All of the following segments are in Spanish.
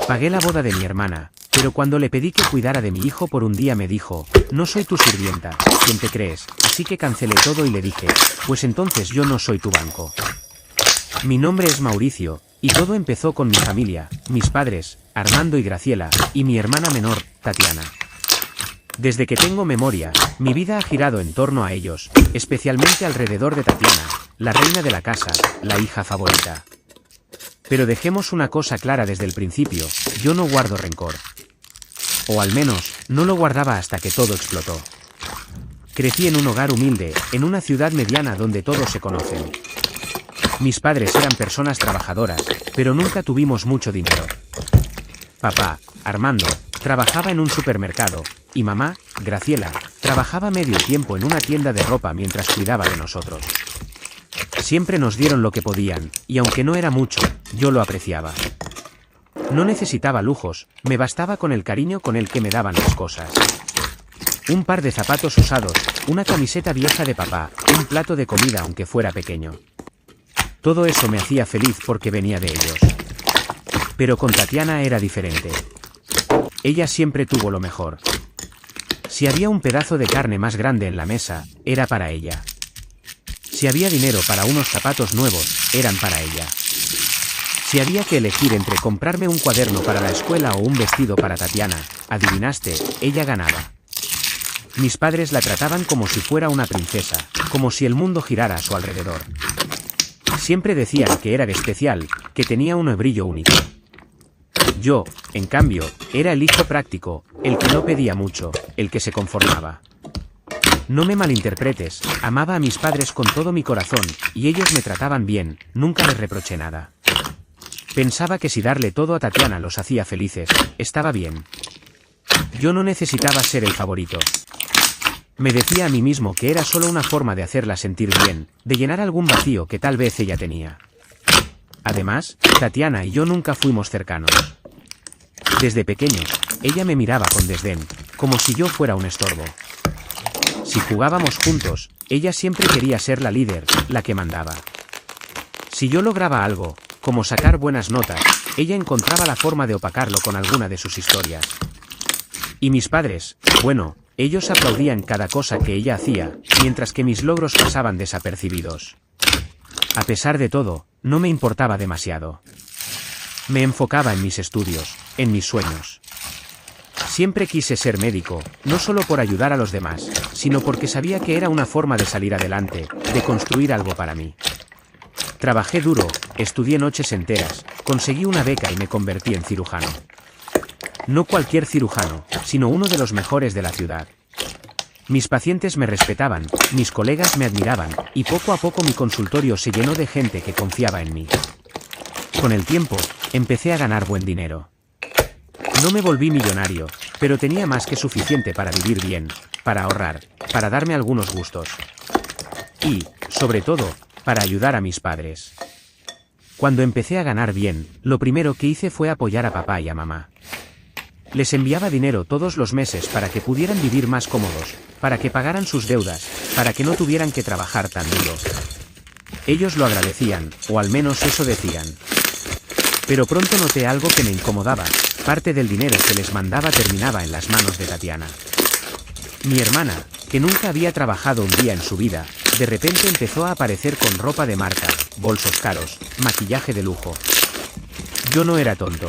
Pagué la boda de mi hermana, pero cuando le pedí que cuidara de mi hijo por un día me dijo, no soy tu sirvienta, ¿quién te crees? Así que cancelé todo y le dije, pues entonces yo no soy tu banco. Mi nombre es Mauricio, y todo empezó con mi familia, mis padres, Armando y Graciela, y mi hermana menor, Tatiana. Desde que tengo memoria, mi vida ha girado en torno a ellos, especialmente alrededor de Tatiana, la reina de la casa, la hija favorita. Pero dejemos una cosa clara desde el principio, yo no guardo rencor. O al menos, no lo guardaba hasta que todo explotó. Crecí en un hogar humilde, en una ciudad mediana donde todos se conocen. Mis padres eran personas trabajadoras, pero nunca tuvimos mucho dinero. Papá, Armando, trabajaba en un supermercado, y mamá, Graciela, trabajaba medio tiempo en una tienda de ropa mientras cuidaba de nosotros. Siempre nos dieron lo que podían, y aunque no era mucho, yo lo apreciaba. No necesitaba lujos, me bastaba con el cariño con el que me daban las cosas. Un par de zapatos usados, una camiseta vieja de papá, un plato de comida aunque fuera pequeño. Todo eso me hacía feliz porque venía de ellos. Pero con Tatiana era diferente. Ella siempre tuvo lo mejor. Si había un pedazo de carne más grande en la mesa, era para ella. Si había dinero para unos zapatos nuevos, eran para ella. Si había que elegir entre comprarme un cuaderno para la escuela o un vestido para Tatiana, adivinaste, ella ganaba. Mis padres la trataban como si fuera una princesa, como si el mundo girara a su alrededor. Siempre decían que era especial, que tenía un brillo único. Yo, en cambio, era el hijo práctico, el que no pedía mucho, el que se conformaba. No me malinterpretes, amaba a mis padres con todo mi corazón, y ellos me trataban bien, nunca les reproché nada. Pensaba que si darle todo a Tatiana los hacía felices, estaba bien. Yo no necesitaba ser el favorito. Me decía a mí mismo que era solo una forma de hacerla sentir bien, de llenar algún vacío que tal vez ella tenía. Además, Tatiana y yo nunca fuimos cercanos. Desde pequeños, ella me miraba con desdén, como si yo fuera un estorbo. Si jugábamos juntos, ella siempre quería ser la líder, la que mandaba. Si yo lograba algo, como sacar buenas notas, ella encontraba la forma de opacarlo con alguna de sus historias. Y mis padres, bueno, ellos aplaudían cada cosa que ella hacía, mientras que mis logros pasaban desapercibidos. A pesar de todo, no me importaba demasiado. Me enfocaba en mis estudios, en mis sueños. Siempre quise ser médico, no solo por ayudar a los demás, sino porque sabía que era una forma de salir adelante, de construir algo para mí. Trabajé duro, estudié noches enteras, conseguí una beca y me convertí en cirujano. No cualquier cirujano, sino uno de los mejores de la ciudad. Mis pacientes me respetaban, mis colegas me admiraban, y poco a poco mi consultorio se llenó de gente que confiaba en mí. Con el tiempo, empecé a ganar buen dinero. No me volví millonario, pero tenía más que suficiente para vivir bien, para ahorrar, para darme algunos gustos. Y, sobre todo, para ayudar a mis padres. Cuando empecé a ganar bien, lo primero que hice fue apoyar a papá y a mamá. Les enviaba dinero todos los meses para que pudieran vivir más cómodos, para que pagaran sus deudas, para que no tuvieran que trabajar tan duro. Ellos lo agradecían, o al menos eso decían. Pero pronto noté algo que me incomodaba, parte del dinero que les mandaba terminaba en las manos de Tatiana. Mi hermana, que nunca había trabajado un día en su vida, de repente empezó a aparecer con ropa de marca, bolsos caros, maquillaje de lujo. Yo no era tonto.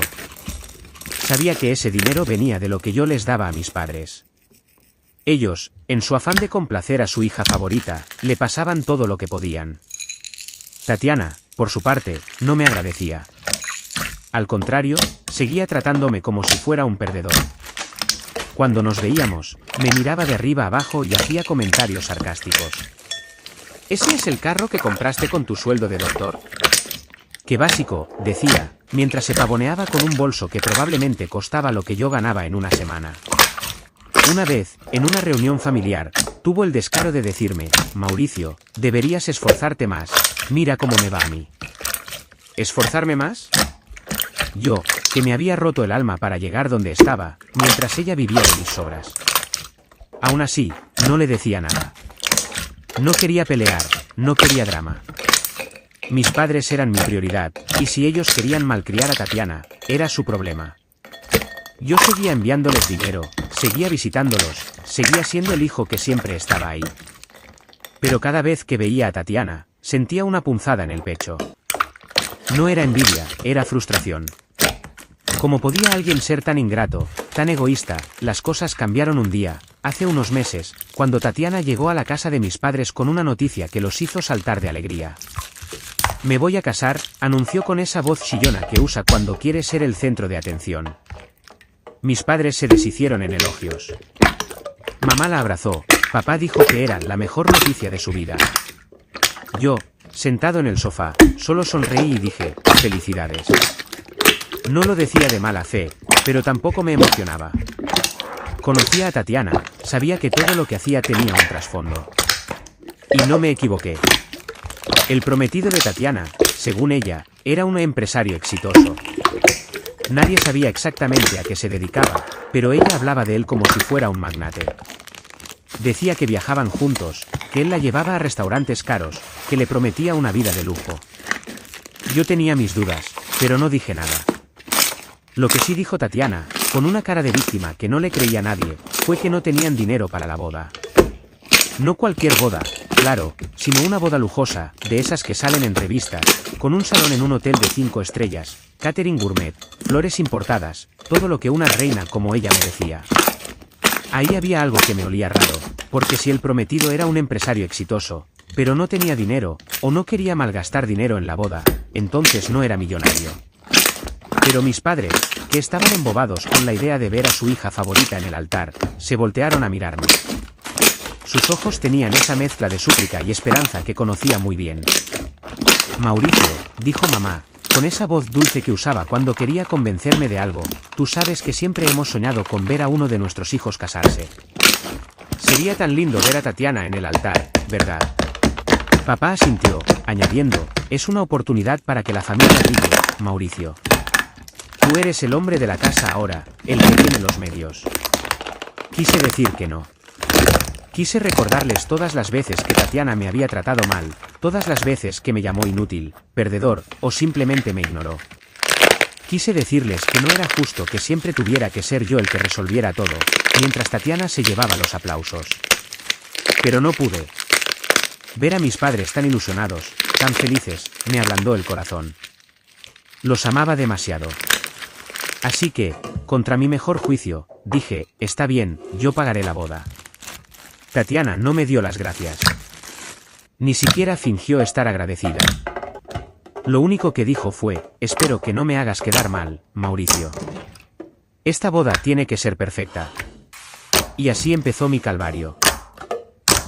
Sabía que ese dinero venía de lo que yo les daba a mis padres. Ellos, en su afán de complacer a su hija favorita, le pasaban todo lo que podían. Tatiana, por su parte, no me agradecía. Al contrario, seguía tratándome como si fuera un perdedor. Cuando nos veíamos, me miraba de arriba abajo y hacía comentarios sarcásticos. ¿Ese es el carro que compraste con tu sueldo de doctor? ¡Qué básico!, decía, mientras se pavoneaba con un bolso que probablemente costaba lo que yo ganaba en una semana. Una vez, en una reunión familiar, tuvo el descaro de decirme, Mauricio, deberías esforzarte más, mira cómo me va a mí. ¿Esforzarme más? Yo, que me había roto el alma para llegar donde estaba, mientras ella vivía de mis sobras. Aún así, no le decía nada. No quería pelear, no quería drama. Mis padres eran mi prioridad, y si ellos querían malcriar a Tatiana, era su problema. Yo seguía enviándoles dinero, seguía visitándolos, seguía siendo el hijo que siempre estaba ahí. Pero cada vez que veía a Tatiana, sentía una punzada en el pecho. No era envidia, era frustración. ¿Cómo podía alguien ser tan ingrato, tan egoísta? Las cosas cambiaron un día, hace unos meses, cuando Tatiana llegó a la casa de mis padres con una noticia que los hizo saltar de alegría. Me voy a casar, anunció con esa voz chillona que usa cuando quiere ser el centro de atención. Mis padres se deshicieron en elogios. Mamá la abrazó, papá dijo que era la mejor noticia de su vida. Yo, sentado en el sofá, solo sonreí y dije, felicidades. No lo decía de mala fe, pero tampoco me emocionaba. Conocía a Tatiana, sabía que todo lo que hacía tenía un trasfondo. Y no me equivoqué. El prometido de Tatiana, según ella, era un empresario exitoso. Nadie sabía exactamente a qué se dedicaba, pero ella hablaba de él como si fuera un magnate. Decía que viajaban juntos, que él la llevaba a restaurantes caros, que le prometía una vida de lujo. Yo tenía mis dudas, pero no dije nada. Lo que sí dijo Tatiana, con una cara de víctima que no le creía a nadie, fue que no tenían dinero para la boda. No cualquier boda, claro, sino una boda lujosa, de esas que salen en revistas, con un salón en un hotel de 5 estrellas, catering gourmet, flores importadas, todo lo que una reina como ella merecía. Ahí había algo que me olía raro, porque si el prometido era un empresario exitoso, pero no tenía dinero, o no quería malgastar dinero en la boda, entonces no era millonario. Pero mis padres, que estaban embobados con la idea de ver a su hija favorita en el altar, se voltearon a mirarme. Sus ojos tenían esa mezcla de súplica y esperanza que conocía muy bien. Mauricio, dijo mamá, con esa voz dulce que usaba cuando quería convencerme de algo, tú sabes que siempre hemos soñado con ver a uno de nuestros hijos casarse. Sería tan lindo ver a Tatiana en el altar, ¿verdad? Papá asintió, añadiendo, es una oportunidad para que la familia brille, Mauricio. Tú eres el hombre de la casa ahora, el que tiene los medios. Quise decir que no. Quise recordarles todas las veces que Tatiana me había tratado mal, todas las veces que me llamó inútil, perdedor, o simplemente me ignoró. Quise decirles que no era justo que siempre tuviera que ser yo el que resolviera todo, mientras Tatiana se llevaba los aplausos. Pero no pude. Ver a mis padres tan ilusionados, tan felices, me ablandó el corazón. Los amaba demasiado. Así que, contra mi mejor juicio, dije, está bien, yo pagaré la boda. Tatiana no me dio las gracias. Ni siquiera fingió estar agradecida. Lo único que dijo fue, espero que no me hagas quedar mal, Mauricio. Esta boda tiene que ser perfecta. Y así empezó mi calvario.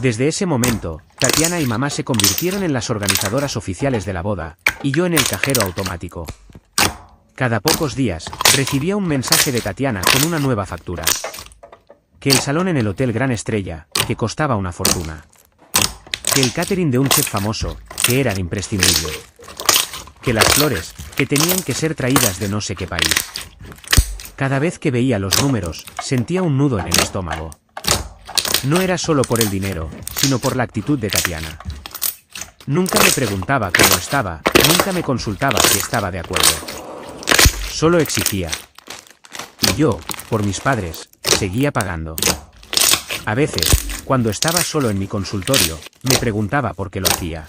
Desde ese momento, Tatiana y mamá se convirtieron en las organizadoras oficiales de la boda, y yo en el cajero automático. Cada pocos días, recibía un mensaje de Tatiana con una nueva factura. Que el salón en el Hotel Gran Estrella, que costaba una fortuna. Que el catering de un chef famoso, que era imprescindible. Que las flores, que tenían que ser traídas de no sé qué país. Cada vez que veía los números, sentía un nudo en el estómago. No era solo por el dinero, sino por la actitud de Tatiana. Nunca me preguntaba cómo estaba, nunca me consultaba si estaba de acuerdo. Solo exigía. Y yo, por mis padres, seguía pagando. A veces, cuando estaba solo en mi consultorio, me preguntaba por qué lo hacía.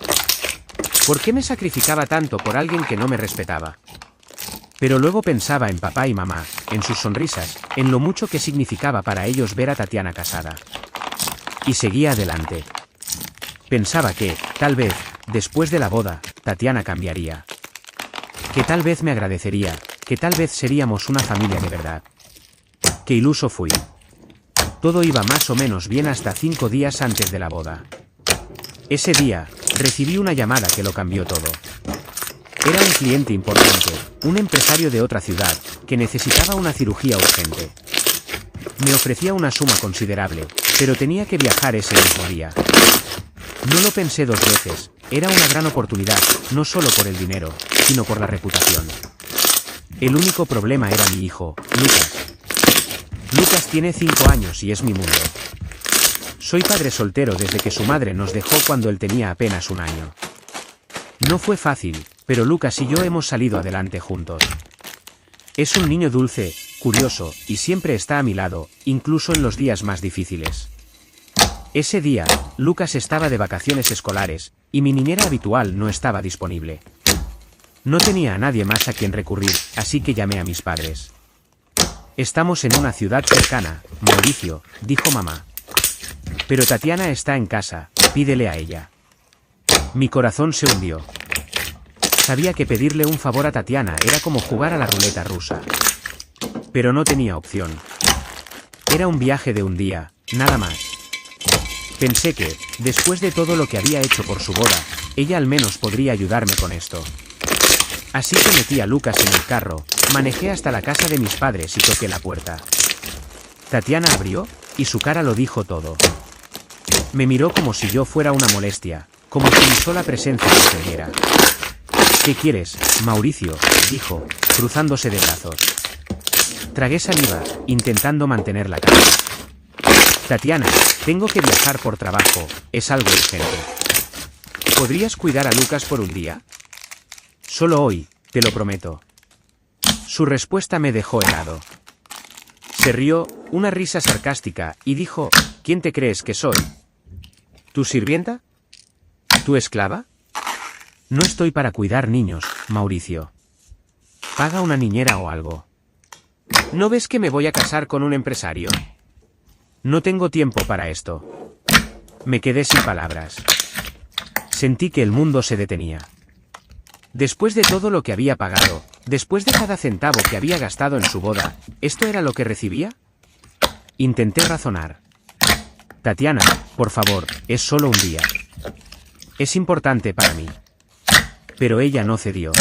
¿Por qué me sacrificaba tanto por alguien que no me respetaba? Pero luego pensaba en papá y mamá, en sus sonrisas, en lo mucho que significaba para ellos ver a Tatiana casada. Y seguía adelante. Pensaba que, tal vez, después de la boda, Tatiana cambiaría. Que tal vez me agradecería, que tal vez seríamos una familia de verdad. Qué iluso fui. Todo iba más o menos bien hasta 5 días antes de la boda. Ese día, recibí una llamada que lo cambió todo. Era un cliente importante, un empresario de otra ciudad, que necesitaba una cirugía urgente. Me ofrecía una suma considerable, pero tenía que viajar ese mismo día. No lo pensé 2 veces, era una gran oportunidad, no solo por el dinero, sino por la reputación. El único problema era mi hijo, Lucas. Lucas tiene 5 años y es mi mundo. Soy padre soltero desde que su madre nos dejó cuando él tenía apenas 1 año. No fue fácil, pero Lucas y yo hemos salido adelante juntos. Es un niño dulce, curioso, y siempre está a mi lado, incluso en los días más difíciles. Ese día, Lucas estaba de vacaciones escolares, y mi niñera habitual no estaba disponible. No tenía a nadie más a quien recurrir, así que llamé a mis padres. Estamos en una ciudad cercana, Mauricio, dijo mamá. Pero Tatiana está en casa, pídele a ella. Mi corazón se hundió. Sabía que pedirle un favor a Tatiana era como jugar a la ruleta rusa. Pero no tenía opción. Era un viaje de un día, nada más. Pensé que, después de todo lo que había hecho por su boda, ella al menos podría ayudarme con esto. Así que metí a Lucas en el carro, manejé hasta la casa de mis padres y toqué la puerta. Tatiana abrió, y su cara lo dijo todo. Me miró como si yo fuera una molestia, como si mi sola presencia me ofendiera. ¿Qué quieres, Mauricio?, dijo, cruzándose de brazos. Tragué saliva, intentando mantener la calma. Tatiana, tengo que viajar por trabajo, es algo urgente. ¿Podrías cuidar a Lucas por un día? Solo hoy, te lo prometo. Su respuesta me dejó helado. Se rió, una risa sarcástica, y dijo, ¿quién te crees que soy? ¿Tu sirvienta? ¿Tu esclava? No estoy para cuidar niños, Mauricio. Paga una niñera o algo. ¿No ves que me voy a casar con un empresario? No tengo tiempo para esto. Me quedé sin palabras. Sentí que el mundo se detenía. Después de todo lo que había pagado, después de cada centavo que había gastado en su boda, ¿esto era lo que recibía? Intenté razonar. Tatiana, por favor, es solo un día. Es importante para mí. Pero ella no cedió.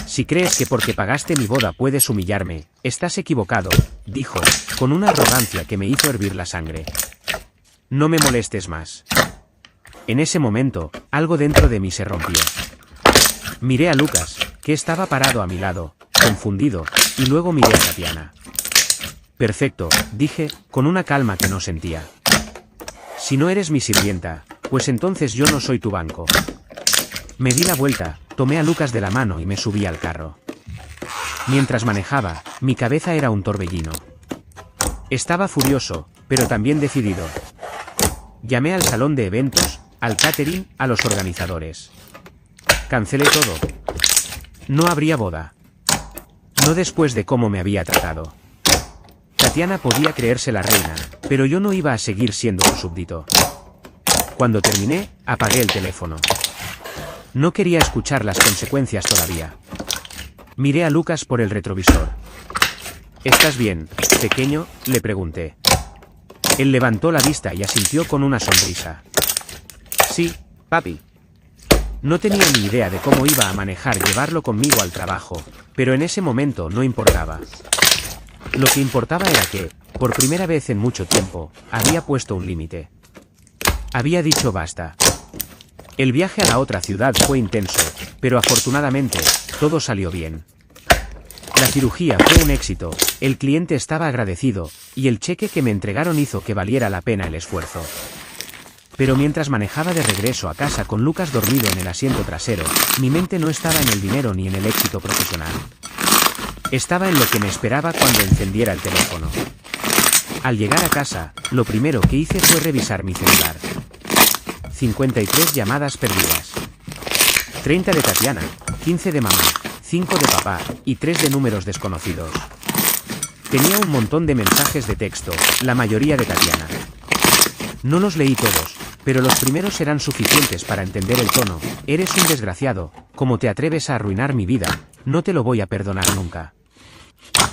Si crees que porque pagaste mi boda puedes humillarme, estás equivocado, dijo, con una arrogancia que me hizo hervir la sangre. No me molestes más. En ese momento, algo dentro de mí se rompió. Miré a Lucas, que estaba parado a mi lado, confundido, y luego miré a Tatiana. Perfecto, dije, con una calma que no sentía. Si no eres mi sirvienta, pues entonces yo no soy tu banco. Me di la vuelta, tomé a Lucas de la mano y me subí al carro. Mientras manejaba, mi cabeza era un torbellino. Estaba furioso, pero también decidido. Llamé al salón de eventos, al catering, a los organizadores. Cancelé todo. No habría boda. No después de cómo me había tratado. Tatiana podía creerse la reina, pero yo no iba a seguir siendo su súbdito. Cuando terminé, apagué el teléfono. No quería escuchar las consecuencias todavía. Miré a Lucas por el retrovisor. ¿Estás bien, pequeño?, le pregunté. Él levantó la vista y asintió con una sonrisa. Sí, papi. No tenía ni idea de cómo iba a manejar llevarlo conmigo al trabajo, pero en ese momento no importaba. Lo que importaba era que, por primera vez en mucho tiempo, había puesto un límite. Había dicho basta. El viaje a la otra ciudad fue intenso, pero afortunadamente, todo salió bien. La cirugía fue un éxito, el cliente estaba agradecido, y el cheque que me entregaron hizo que valiera la pena el esfuerzo. Pero mientras manejaba de regreso a casa con Lucas dormido en el asiento trasero, mi mente no estaba en el dinero ni en el éxito profesional. Estaba en lo que me esperaba cuando encendiera el teléfono. Al llegar a casa, lo primero que hice fue revisar mi celular. 53 llamadas perdidas. 30 de Tatiana, 15 de mamá, 5 de papá, y 3 de números desconocidos. Tenía un montón de mensajes de texto, la mayoría de Tatiana. No los leí todos, pero los primeros eran suficientes para entender el tono. Eres un desgraciado, ¿cómo te atreves a arruinar mi vida? No te lo voy a perdonar nunca.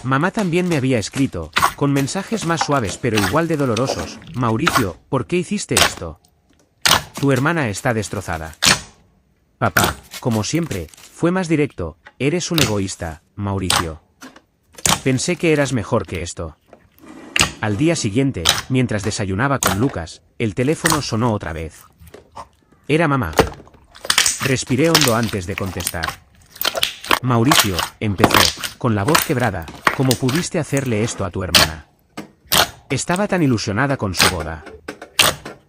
Mamá también me había escrito, con mensajes más suaves pero igual de dolorosos. Mauricio, ¿por qué hiciste esto? Tu hermana está destrozada. Papá, como siempre, fue más directo, eres un egoísta, Mauricio. Pensé que eras mejor que esto. Al día siguiente, mientras desayunaba con Lucas, el teléfono sonó otra vez. Era mamá. Respiré hondo antes de contestar. Mauricio, empezó, con la voz quebrada, ¿cómo pudiste hacerle esto a tu hermana? Estaba tan ilusionada con su boda.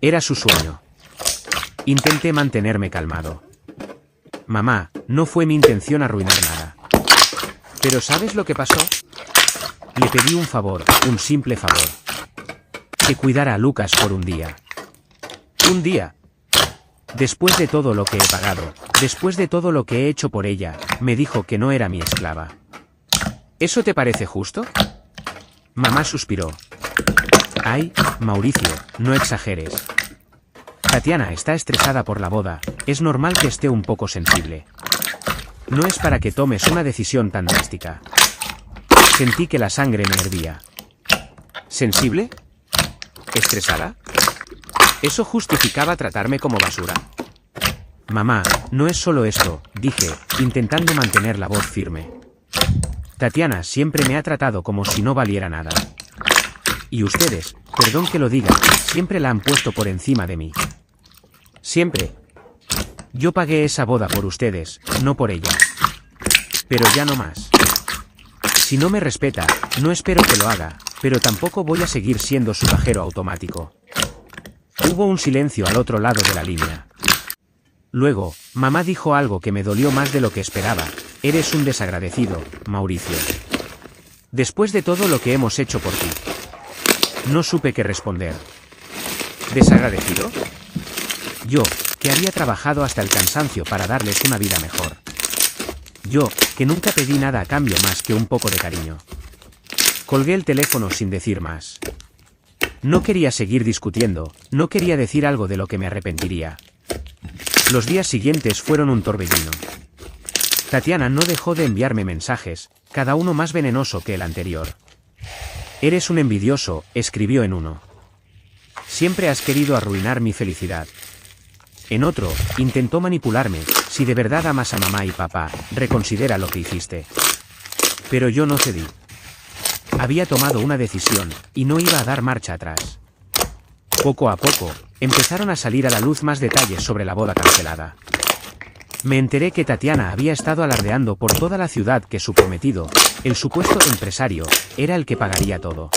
Era su sueño. Intenté mantenerme calmado. Mamá, no fue mi intención arruinar nada. Pero ¿sabes lo que pasó? Le pedí un favor, un simple favor. Que cuidara a Lucas por un día. Un día. Después de todo lo que he pagado, después de todo lo que he hecho por ella, me dijo que no era mi esclava. ¿Eso te parece justo? Mamá suspiró. Ay, Mauricio, no exageres. Tatiana está estresada por la boda, es normal que esté un poco sensible. No es para que tomes una decisión tan drástica. Sentí que la sangre me hervía. ¿Sensible? ¿Estresada? Eso justificaba tratarme como basura. Mamá, no es solo esto, dije, intentando mantener la voz firme. Tatiana siempre me ha tratado como si no valiera nada. Y ustedes, perdón que lo diga, siempre la han puesto por encima de mí. Siempre. Yo pagué esa boda por ustedes, no por ella. Pero ya no más. Si no me respeta, no espero que lo haga, pero tampoco voy a seguir siendo su cajero automático. Hubo un silencio al otro lado de la línea. Luego, mamá dijo algo que me dolió más de lo que esperaba. Eres un desagradecido, Mauricio. Después de todo lo que hemos hecho por ti. No supe qué responder. ¿Desagradecido? Yo, que había trabajado hasta el cansancio para darles una vida mejor. Yo, que nunca pedí nada a cambio más que un poco de cariño. Colgué el teléfono sin decir más. No quería seguir discutiendo, no quería decir algo de lo que me arrepentiría. Los días siguientes fueron un torbellino. Tatiana no dejó de enviarme mensajes, cada uno más venenoso que el anterior. Eres un envidioso, escribió en uno. Siempre has querido arruinar mi felicidad. En otro, intentó manipularme, si de verdad amas a mamá y papá, reconsidera lo que hiciste. Pero yo no cedí. Había tomado una decisión, y no iba a dar marcha atrás. Poco a poco, empezaron a salir a la luz más detalles sobre la boda cancelada. Me enteré que Tatiana había estado alardeando por toda la ciudad que su prometido, el supuesto empresario, era el que pagaría todo.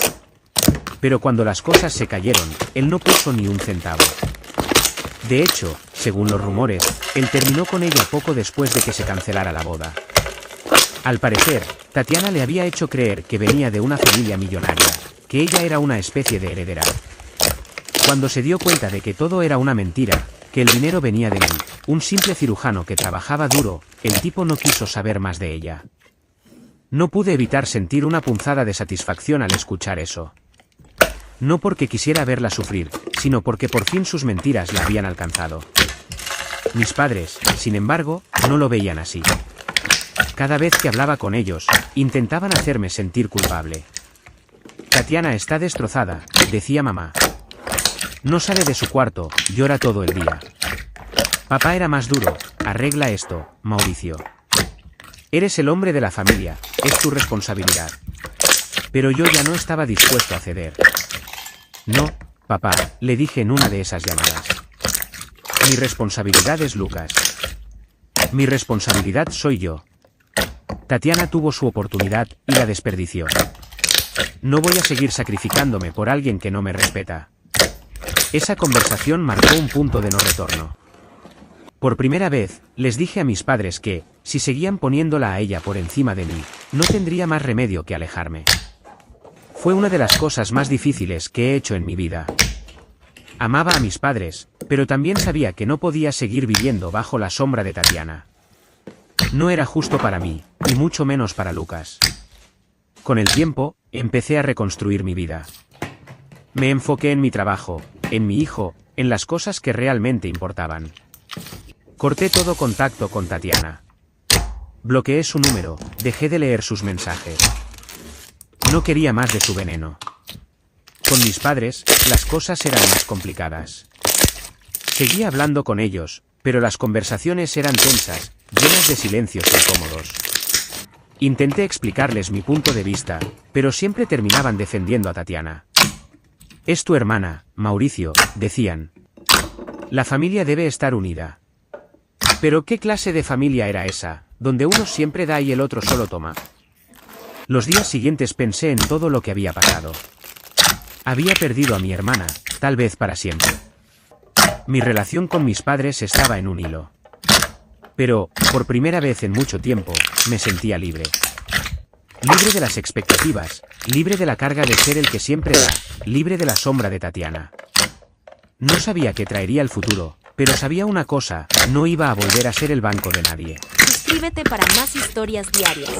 Pero cuando las cosas se cayeron, él no puso ni un centavo. De hecho, según los rumores, él terminó con ella poco después de que se cancelara la boda. Al parecer, Tatiana le había hecho creer que venía de una familia millonaria, que ella era una especie de heredera. Cuando se dio cuenta de que todo era una mentira, que el dinero venía de mí, un simple cirujano que trabajaba duro, el tipo no quiso saber más de ella. No pude evitar sentir una punzada de satisfacción al escuchar eso. No porque quisiera verla sufrir, sino porque por fin sus mentiras la habían alcanzado. Mis padres, sin embargo, no lo veían así. Cada vez que hablaba con ellos, intentaban hacerme sentir culpable. Tatiana está destrozada, decía mamá. No sale de su cuarto, llora todo el día. Papá era más duro, arregla esto, Mauricio. Eres el hombre de la familia, es tu responsabilidad. Pero yo ya no estaba dispuesto a ceder. No, papá, le dije en una de esas llamadas. Mi responsabilidad es Lucas. Mi responsabilidad soy yo. Tatiana tuvo su oportunidad y la desperdició. No voy a seguir sacrificándome por alguien que no me respeta. Esa conversación marcó un punto de no retorno. Por primera vez, les dije a mis padres que, si seguían poniéndola a ella por encima de mí, no tendría más remedio que alejarme. Fue una de las cosas más difíciles que he hecho en mi vida. Amaba a mis padres, pero también sabía que no podía seguir viviendo bajo la sombra de Tatiana. No era justo para mí, y mucho menos para Lucas. Con el tiempo, empecé a reconstruir mi vida. Me enfoqué en mi trabajo, en mi hijo, en las cosas que realmente importaban. Corté todo contacto con Tatiana. Bloqueé su número, dejé de leer sus mensajes. No quería más de su veneno. Con mis padres, las cosas eran más complicadas. Seguía hablando con ellos, pero las conversaciones eran tensas, llenas de silencios incómodos. Intenté explicarles mi punto de vista, pero siempre terminaban defendiendo a Tatiana. Es tu hermana, Mauricio, decían. La familia debe estar unida. Pero ¿qué clase de familia era esa, donde uno siempre da y el otro solo toma? Los días siguientes pensé en todo lo que había pasado. Había perdido a mi hermana, tal vez para siempre. Mi relación con mis padres estaba en un hilo. Pero, por primera vez en mucho tiempo, me sentía libre. libre de las expectativas, libre de la carga de ser el que siempre da, libre de la sombra de Tatiana. No sabía qué traería el futuro, pero sabía una cosa, no iba a volver a ser el banco de nadie. Suscríbete para más historias diarias.